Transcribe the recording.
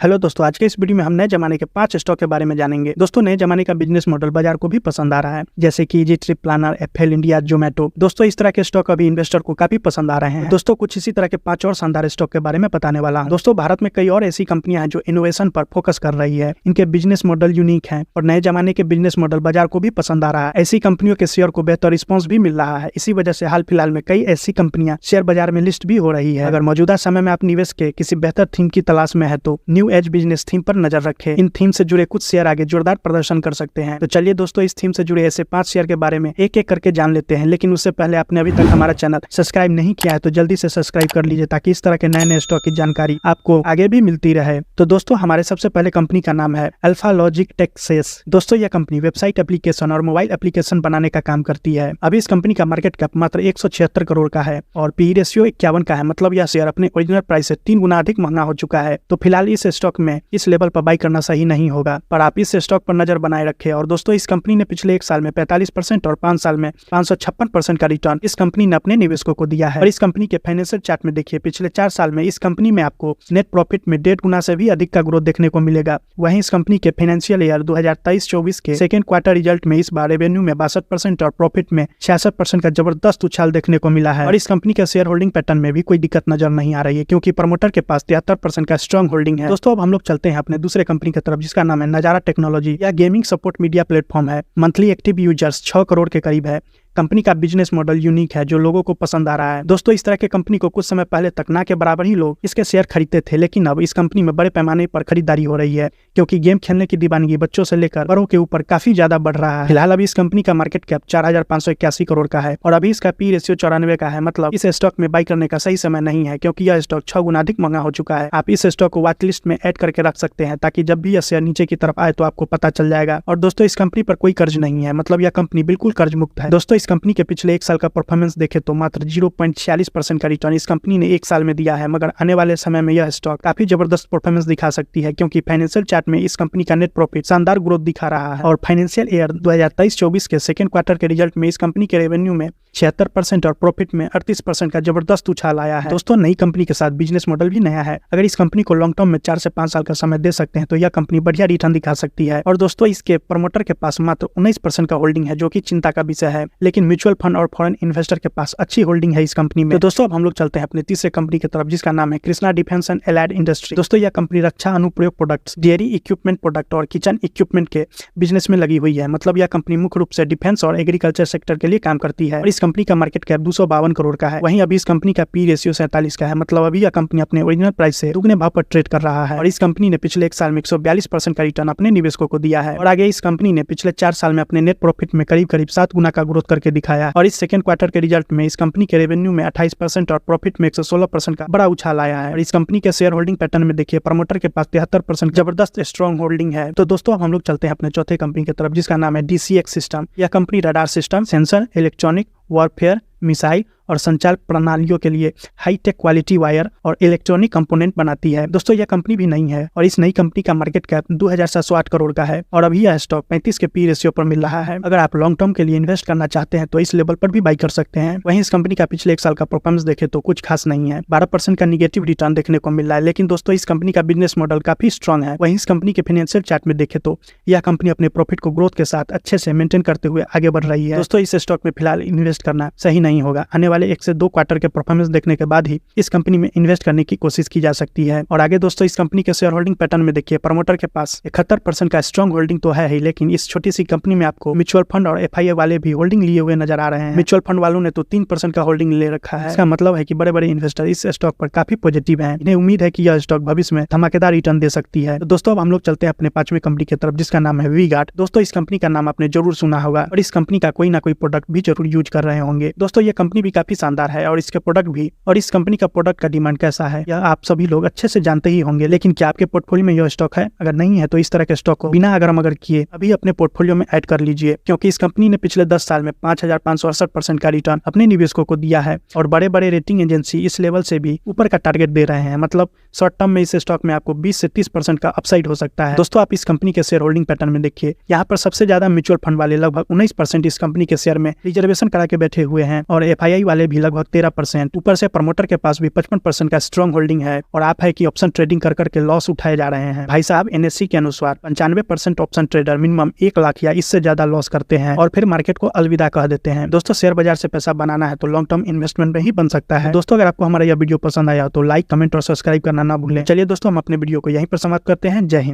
Hello दोस्तों, आज के इस वीडियो में हम नए जमाने के 5 स्टॉक के बारे में जानेंगे। दोस्तों, नए जमाने का बिजनेस मॉडल बाजार को भी पसंद आ रहा है, जैसे कि Easy Trip Planner, FL India, Zomato. दोस्तों, इस तरह के स्टॉक अभी इन्वेस्टर को काफी पसंद आ रहे हैं। दोस्तों, कुछ इसी तरह के 5 और शानदार स्टॉक के बारे में बताने वाला हूं। दोस्तों, भारत में कई और ऐसी कंपनियां हैं जो इनोवेशन पर फोकस कर रही है। इनके बिजनेस मॉडल यूनिक है और नए जमाने के बिजनेस मॉडल बाजार को भी पसंद आ रहा है। ऐसी कंपनियों के शेयर को बेहतर रिस्पॉन्स भी मिल रहा है। इसी वजह से हाल फिलहाल में कई ऐसी कंपनियां शेयर बाजार में लिस्ट भी हो रही है। अगर मौजूदा समय में आप निवेश के किसी बेहतर थीम की तलाश में है तो न्यू एज बिजनेस थीम पर नजर रखें। इन थीम से जुड़े कुछ शेयर आगे जोरदार प्रदर्शन कर सकते हैं। तो चलिए दोस्तों, इस थीम से जुड़े ऐसे 5 शेयर के बारे में एक एक करके जान लेते हैं। लेकिन उससे पहले आपने अभी तक हमारा चैनल सब्सक्राइब नहीं किया है तो जल्दी से सब्सक्राइब कर लीजिए, ताकि इस तरह के नए नए स्टॉक की जानकारी आपको आगे भी मिलती रहे। तो दोस्तों, हमारे सबसे पहले कंपनी का नाम है अल्फा लॉजिक टेक्सेस। दोस्तों, यह कंपनी वेबसाइट एप्लीकेशन और मोबाइल एप्लीकेशन बनाने का काम करती है। अभी इस कंपनी का मार्केट कैप मात्र 176 करोड़ का है और पी रेशियो 51 का है। मतलब यह शेयर अपने ओरिजिनल प्राइस से 3 गुना अधिक महंगा हो चुका है। तो फिलहाल इस स्टॉक में इस लेवल पर बाई करना सही नहीं होगा, पर आप इस स्टॉक पर नजर बनाए रखें। और दोस्तों, इस कंपनी ने पिछले 1 साल में 45% और 5 साल में 556% का रिटर्न इस कंपनी ने अपने निवेशकों को दिया है। और इस कंपनी के फाइनेंशियल चार्ट में देखिए, पिछले 4 साल में इस कंपनी में आपको नेट प्रॉफिट में 1.5 गुना से भी अधिक का ग्रोथ देखने को मिलेगा। वहीं इस कंपनी के फाइनेंशियल ईयर 2023-24 के सेकेंड क्वार्टर रिजल्ट में इस बार रेवेन्यू में 62% और प्रॉफिट में 66% का जबरदस्त उछाल देखने को मिला है। और इस कंपनी के शेयर होल्डिंग पैटर्न में भी कोई दिक्कत नजर नहीं आ रही है, क्योंकि प्रमोटर के पास 73% का स्ट्रॉन्ग होल्डिंग है। दोस्तों, अब हम लोग चलते हैं अपने दूसरे कंपनी की तरफ, जिसका नाम है नजारा टेक्नोलॉजी। यह गेमिंग सपोर्ट मीडिया प्लेटफॉर्म है। मंथली एक्टिव यूजर्स 6 करोड़ के करीब है। कंपनी का बिजनेस मॉडल यूनिक है जो लोगों को पसंद आ रहा है। दोस्तों, इस तरह के कंपनी को कुछ समय पहले तक ना के बराबर ही लोग इसके शेयर खरीदते थे, लेकिन अब इस कंपनी में बड़े पैमाने पर खरीदारी हो रही है, क्योंकि गेम खेलने की दीवानगी बच्चों से लेकर बड़ों के ऊपर काफी ज्यादा बढ़ रहा है। फिलहाल अभी इस कंपनी का मार्केट कैप 4581 करोड़ का है और अभी इसका पी रेशियो 94 का है। मतलब इस स्टॉक में बाई करने का सही समय नहीं है, क्योंकि यह स्टॉक 6 गुना अधिक महंगा हो चुका है। आप इस स्टॉक को वॉच लिस्ट में ऐड करके रख सकते हैं, ताकि जब भी यह शेयर नीचे की तरफ आए तो आपको पता चल जाएगा। और दोस्तों, इस कंपनी पर कोई कर्ज नहीं है, मतलब यह कंपनी बिल्कुल कर्ज मुक्त है। दोस्तों, इस कंपनी के पिछले 1 साल का परफॉर्मेंस देखे तो मात्र 0.46% का रिटर्न इस कंपनी ने 1 साल में दिया है। मगर आने वाले समय में यह स्टॉक काफी जबरदस्त परफॉर्मेंस दिखा सकती है, क्योंकि फाइनेंशियल चार्ट में इस कंपनी का नेट प्रॉफिट शानदार ग्रोथ दिखा रहा है। और फाइनेंशियल ईयर 2023-24 के सेकेंड क्वार्टर के रिजल्ट में इस कंपनी के रेवेन्यू में 76% और प्रॉफिट में 38% का जबरदस्त उछाल आया है। दोस्तों, नई कंपनी के साथ बिजनेस मॉडल भी नया है। अगर इस कंपनी को लॉन्ग टर्म में 4 से 5 साल का समय दे सकते हैं तो यह कंपनी बढ़िया रिटर्न दिखा सकती है। और दोस्तों, इसके प्रमोटर के पास मात्र 19% का होल्डिंग है, जो कि चिंता का विषय है। लेकिन म्यूचुअल फंड और फॉरेन इन्वेस्टर के पास अच्छी होल्डिंग है इस कंपनी में। तो दोस्तों, अब हम लोग चलते हैं अपने तीसरे कंपनी की तरफ, जिसका नाम है Krishna defence and allied industry. दोस्तों, यह कंपनी रक्षा अनुप्रयोग प्रोडक्ट्स, डेयरी इक्विपमेंट प्रोडक्ट और किचन इक्विपमेंट के बिजनेस में लगी हुई है। मतलब यह कंपनी मुख्य रूप से डिफेंस और एग्रीकल्चर सेक्टर के लिए काम करती है। और इस कंपनी का मार्केट कैप 252 करोड़ का है। वहीं अभी इस कंपनी का पी रेशियो 47 का है। मतलब अभी यह कंपनी अपने ओरिजिनल प्राइस से दुगने भाव पर ट्रेड कर रहा है। और इस कंपनी ने पिछले 1 साल में 142% का रिटर्न अपने निवेशकों को दिया है। और आगे इस कंपनी ने पिछले 4 साल में अपने नेट प्रॉफिट में करीब 7 गुना का ग्रोथ करके दिखाया। और इस सेकंड क्वार्टर के रिजल्ट में इस कंपनी के रेवेन्यू में 28% और प्रॉफिट में 116% का बड़ा उछाल आया है। और इस कंपनी के शेयर होल्डिंग पैटर्न में देखिए, प्रमोटर के पास 73% जबरदस्त स्ट्रॉन्ग होल्डिंग है। तो दोस्तों, अब हम लोग चलते हैं अपने चौथे कंपनी की तरफ, जिसका नाम है DCX सिस्टम। यह company radar system, sensor, electronic warfare, missile और संचार प्रणालियों के लिए हाईटेक क्वालिटी वायर और इलेक्ट्रॉनिक कंपोनेंट बनाती है। दोस्तों, यह कंपनी भी नई है और इस नई कंपनी का मार्केट कैप 2708 करोड़ का है। और अभी यह स्टॉक 35 के पी रेशियो पर मिल रहा है। अगर आप लॉन्ग टर्म के लिए इन्वेस्ट करना चाहते हैं तो इस लेवल पर भी बाई कर सकते हैं। वहीं इस कंपनी का पिछले 1 साल का परफॉर्मेंस देखे तो कुछ खास नहीं है, 12% का निगेटिव रिटर्न देखने को मिल रहा है। लेकिन दोस्तों, इस कंपनी का बिजनेस मॉडल काफी स्ट्रॉन्ग है। वहीं इस कंपनी के फाइनेंशियल चार्ट में देखे तो यह कंपनी अपने प्रॉफिट को ग्रोथ के साथ अच्छे से मेंटेन करते हुए आगे बढ़ रही है। दोस्तों, इस स्टॉक में फिलहाल इन्वेस्ट करना सही नहीं होगा। आने वाले 1 से 2 क्वार्टर के परफॉर्मेंस देखने के बाद ही इस कंपनी में इन्वेस्ट करने की कोशिश की जा सकती है। और आगे दोस्तों, इस कंपनी के शेयर होल्डिंग पैटर्न में देखिए, प्रमोटर के पास 71% का स्ट्रॉन्ग होल्डिंग तो है ही, लेकिन इस छोटी सी कंपनी में आपको म्यूचुअल फंड और FII वाले भी होल्डिंग लिए हुए नजर आ रहे हैं। म्यूचुअल फंड वालों ने तो 3% का होल्डिंग ले रखा है। इसका मतलब है कि बड़े बड़े इन्वेस्टर इस स्टॉक पर काफी पॉजिटिव हैं। इन्हें उम्मीद है कि यह स्टॉक भविष्य में धमाकेदार रिटर्न दे सकती है। तो दोस्तों, अब हम लोग चलते हैं अपने 5वें कंपनी की तरफ, जिसका नाम है वी-गार्ड। दोस्तों, इस कंपनी का नाम आपने जरूर सुना होगा और इस कंपनी का कोई ना कोई प्रोडक्ट भी जरूर यूज कर रहे होंगे। दोस्तों, यह कंपनी भी काफी शानदार है और इसके प्रोडक्ट भी। और इस कंपनी का प्रोडक्ट का डिमांड कैसा है यह आप सभी लोग अच्छे से जानते ही होंगे। लेकिन क्या आपके पोर्टफोलियो में यह स्टॉक है? अगर नहीं है तो इस तरह के स्टॉक को बिना अगर किए अभी अपने पोर्टफोलियो में ऐड कर लीजिए, क्योंकि इस कंपनी ने पिछले 10 साल में 5568% का रिटर्न अपने निवेशकों को दिया है। और बड़े बड़े रेटिंग एजेंसी इस लेवल से भी ऊपर का टारगेट दे रहे हैं। मतलब शॉर्ट टर्म में इस स्टॉक में आपको 20 से 30% का अपसाइड हो सकता है। दोस्तों, आप इस कंपनी के शेयर होल्डिंग पैटर्न में देखिए, यहाँ पर सबसे ज्यादा म्यूचुअल फंड वाले लगभग 19% इस कंपनी के शेयर में रिजर्वेशन करा के बैठे हुए हैं और FII वाले वाले भी लगभग 13%, ऊपर से प्रमोटर के पास भी 55% का स्ट्रॉन्ग होल्डिंग है और आप है कि ऑप्शन ट्रेडिंग कर करके लॉस उठाए जा रहे हैं। भाई साहब एनएससी के अनुसार 95% ऑप्शन ट्रेडर मिनिमम 1 लाख या इससे ज्यादा लॉस करते हैं और फिर मार्केट को अलविदा कह देते हैं। दोस्तों शेयर बाजार से पैसा बनाना है तो लॉन्ग टर्म इन्वेस्टमेंट में ही बन सकता है। दोस्तों अगर आपको हमारा यह वीडियो पसंद आया तो लाइक, कमेंट और सब्सक्राइब करना ना भूलें। चलिए दोस्तों हम अपने वीडियो को यहीं पर समाप्त करते हैं। जय हिंद।